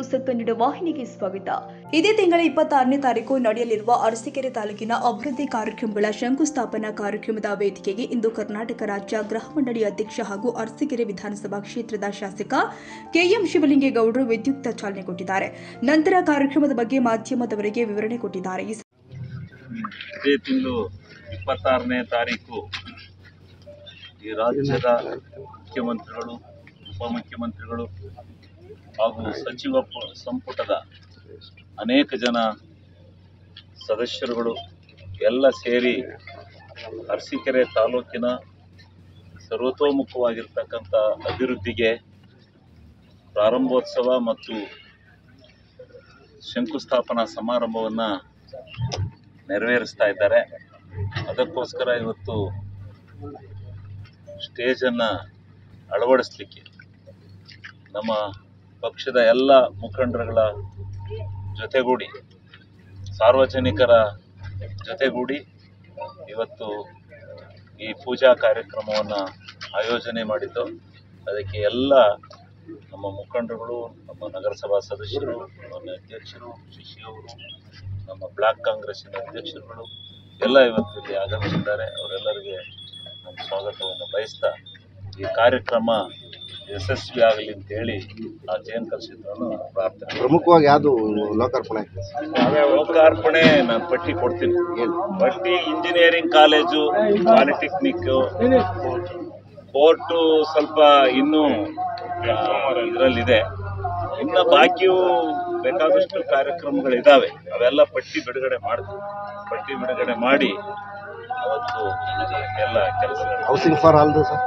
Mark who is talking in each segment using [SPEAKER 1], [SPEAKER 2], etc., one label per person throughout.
[SPEAKER 1] News Kannada ವಾಹಿನಿಗೆ ಸ್ವಾಗತ. ಇದೇ ತಿಂಗಳ 26ನೇ ತಾರೀಕು ನಡೆಯಲಿರುವ ಅರಸೀಕೆರೆ ತಾಲೂಕಿನ ಅಭಿವೃದ್ಧಿ ಕಾರ್ಯಕ್ರಮಗಳ ಶಂಕುಸ್ಥಾಪನಾ ಕಾರ್ಯಕ್ರಮದ ವೇದಿಕೆಗೆ ಇಂದು ಕರ್ನಾಟಕ ರಾಜ್ಯ ಗೃಹ ಮಂಡಳಿ ಅಧ್ಯಕ್ಷ ಹಾಗೂ ಅರಸೀಕೆರೆ ವಿಧಾನಸಭಾ ಕ್ಷೇತ್ರದ ಶಾಸಕ ಕೆಎಂ ಶಿವಲಿಂಗೇಗೌಡರು ವಿದ್ಯುಕ್ತ ಚಾಲನೆ ಕೊಟ್ಟಿದ್ದಾರೆ. ನಂತರ ಕಾರ್ಯಕ್ರಮದ ಬಗ್ಗೆ ಮಾಧ್ಯಮದವರಿಗೆ ವಿವರಣೆ ಕೊಟ್ಟಿದ್ದಾರೆ.
[SPEAKER 2] ಇದೇ ತಿಂಗಳು 26ನೇ ತಾರೀಕು ಈ ರಾಜ್ಯದ ಮುಖ್ಯಮಂತ್ರಿಗಳು, ಉಪಮುಖ್ಯಮಂತ್ರಿಗಳು ಹಾಗೂ ಸಚಿವ ಸಂಪುಟದ ಅನೇಕ ಜನ ಸದಸ್ಯರುಗಳು ಎಲ್ಲ ಸೇರಿ ಅರಸೀಕೆರೆ ತಾಲೂಕಿನ ಸರ್ವತೋಮುಖವಾಗಿರ್ತಕ್ಕಂಥ ಅಭಿವೃದ್ಧಿಗೆ ಪ್ರಾರಂಭೋತ್ಸವ ಮತ್ತು ಶಂಕುಸ್ಥಾಪನಾ ಸಮಾರಂಭವನ್ನು ನೆರವೇರಿಸ್ತಾ ಇದ್ದಾರೆ. ಅದಕ್ಕೋಸ್ಕರ ಇವತ್ತು ಸ್ಟೇಜನ್ನು ಅಳವಡಿಸಲಿಕ್ಕೆ ನಮ್ಮ ಪಕ್ಷದ ಎಲ್ಲ ಮುಖಂಡರುಗಳ ಜೊತೆಗೂಡಿ, ಸಾರ್ವಜನಿಕರ ಜೊತೆಗೂಡಿ ಇವತ್ತು ಈ ಪೂಜಾ ಕಾರ್ಯಕ್ರಮವನ್ನು ಆಯೋಜನೆ ಮಾಡಿದ್ದು. ಅದಕ್ಕೆ ಎಲ್ಲ ನಮ್ಮ ಮುಖಂಡರುಗಳು, ನಮ್ಮ ನಗರಸಭಾ ಸದಸ್ಯರು, ನಮ್ಮ ಅಧ್ಯಕ್ಷರು, ಶಿಶಿಯವರು, ನಮ್ಮ ಬ್ಲಾಕ್ ಕಾಂಗ್ರೆಸ್ಸಿನ ಅಧ್ಯಕ್ಷರುಗಳು ಎಲ್ಲ ಇವತ್ತು ಇಲ್ಲಿ ಆಗಮಿಸಿದ್ದಾರೆ. ಅವರೆಲ್ಲರಿಗೆ ನಮ್ಮ ಸ್ವಾಗತವನ್ನು ಬಯಸ್ತಾ ಈ ಕಾರ್ಯಕ್ರಮ ಯಶಸ್ವಿ ಆಗಲಿ ಅಂತೇಳಿ ಆ ಜೈನ್ ಕಲ್ಸಿದ್ರನ್ನು ಪ್ರಾರ್ಥನೆ.
[SPEAKER 3] ಪ್ರಮುಖವಾಗಿ ಯಾವುದು ಲೋಕಾರ್ಪಣೆ?
[SPEAKER 2] ಲೋಕಾರ್ಪಣೆ ನಾನು ಪಟ್ಟಿ ಕೊಡ್ತೀನಿ. ಪಟ್ಟಿ ಇಂಜಿನಿಯರಿಂಗ್ ಕಾಲೇಜು, ಪಾಲಿಟೆಕ್ನಿಕ್ಕು, ಕೋರ್ಟು ಸ್ವಲ್ಪ ಇನ್ನೂ ಇದರಲ್ಲಿದೆ. ಇನ್ನು ಬಾಕಿಯೂ ಬೇಕಾದಷ್ಟು ಕಾರ್ಯಕ್ರಮಗಳಿದ್ದಾವೆ. ಅವೆಲ್ಲ ಪಟ್ಟಿ ಬಿಡುಗಡೆ ಮಾಡ್ತೀವಿ. ಪಟ್ಟಿ ಬಿಡುಗಡೆ ಮಾಡಿ ಅವತ್ತು ಎಲ್ಲ ಕೆಲಸಗಳು.
[SPEAKER 3] Housing for all sir?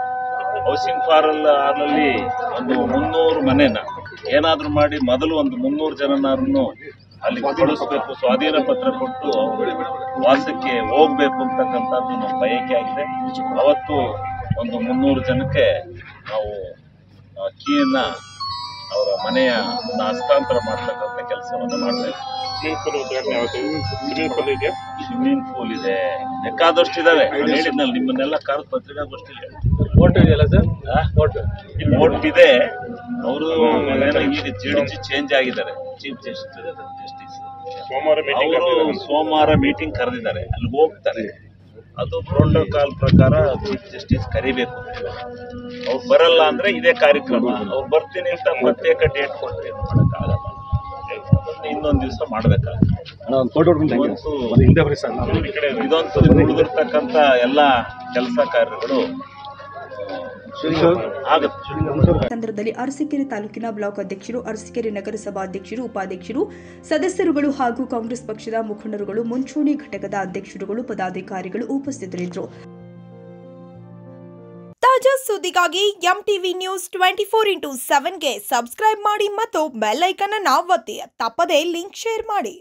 [SPEAKER 2] Housing for ಆಲ್ನಲ್ಲಿ ಒಂದು 300 ಮನೆನ ಏನಾದರೂ ಮಾಡಿ ಮೊದಲು ಒಂದು 300 ಜನನಾದ್ರೂ ಅಲ್ಲಿ ಕಳಿಸ್ಬೇಕು, ಸ್ವಾಧೀನ ಪತ್ರ ಕೊಟ್ಟು ವಾಸಕ್ಕೆ ಹೋಗ್ಬೇಕು ಅಂತಕ್ಕಂಥದ್ದು ನಮ್ಮ ಬಯಕೆ ಆಗಿದೆ. ಅವತ್ತು ಒಂದು 300 ಜನಕ್ಕೆ ನಾವು ಕೀಯನ್ನು ಅವರ ಮನೆಯ ಹಸ್ತಾಂತರ ಮಾಡ್ತಕ್ಕಂಥ ಕೆಲಸವನ್ನು ಮಾಡ್ತಾ ಇದ್ದೀವಿ. ಸ್ವಿಮ್ಮಿಂಗ್ ಪೂಲ್ ಇದೆ, ಬೇಕಾದಷ್ಟು ಇದಾವೆ. ಹೇಳಿದ್ನಲ್ಲಿ ನಿಮ್ಮನ್ನೆಲ್ಲ ಕರೆದು ಪತ್ರಿಕಾಗೋಷ್ಠಿ
[SPEAKER 4] ವೋಟ್ ಇದೆಯಲ್ಲ ಸರ್?
[SPEAKER 2] ವೋಟ್ ಇದೆ. ಅವರು ಈಗ ಜಡ್ಜಿ ಚೇಂಜ್ ಆಗಿದ್ದಾರೆ, ಚೀಫ್ ಜಸ್ಟಿಸ್. ಅವರು ಸೋಮವಾರ ಮೀಟಿಂಗ್ ಕರೆದಿದ್ದಾರೆ, ಅಲ್ಲಿ ಹೋಗ್ತಾರೆ. ಅದು ಪ್ರೋಟೋಕಾಲ್ ಪ್ರಕಾರ ಚೀಫ್ ಜಸ್ಟಿಸ್ ಕರಿಬೇಕು. ಅವ್ರು ಬರಲ್ಲ ಅಂದ್ರೆ ಇದೇ ಕಾರ್ಯಕ್ರಮ. ಅವ್ರು ಬರ್ತೀನಿ ಅಂತ ಪ್ರತ್ಯೇಕ ಡೇಟ್ ಕೊಟ್ಟರೆ ಮಾಡೋಕ್ಕಾಗಲ್ಲ. ಇನ್ನೊಂದು ದಿವಸ ಮಾಡಬೇಕಾಗುತ್ತೆ. ಇದಂತೂ ಉಳಿದಿರ್ತಕ್ಕಂಥ ಎಲ್ಲ ಕೆಲಸ ಕಾರ್ಯಗಳು
[SPEAKER 1] ಸಂದರ್ಭದಲ್ಲಿ ಅರಸೀಕೆರೆ ತಾಲೂಕಿನ ಬ್ಲಾಕ್ ಅಧ್ಯಕ್ಷರು, ಅರಸೀಕೆರೆ ನಗರಸಭಾ ಅಧ್ಯಕ್ಷರು, ಉಪಾಧ್ಯಕ್ಷರು, ಸದಸ್ಯರುಗಳು ಹಾಗೂ ಕಾಂಗ್ರೆಸ್ ಪಕ್ಷದ ಮುಖಂಡರುಗಳು, ಮುಂಚೂಣಿ ಘಟಕದ ಅಧ್ಯಕ್ಷರುಗಳು, ಪದಾಧಿಕಾರಿಗಳು ಉಪಸ್ಥಿತರಿದ್ದರು.
[SPEAKER 5] ತಾಜಾ ಸುದ್ದಿಗಾಗಿ ಎಂಟಿವಿ ನ್ಯೂಸ್ 24x7ಗೆ ಸಬ್ಸ್ಕ್ರೈಬ್ ಮಾಡಿ ಮತ್ತು ಬೆಲ್ ಐಕಾನ್ ಅನ್ನು ಒತ್ತಿ. ತಪ್ಪದೇ ಲಿಂಕ್ ಶೇರ್ ಮಾಡಿ.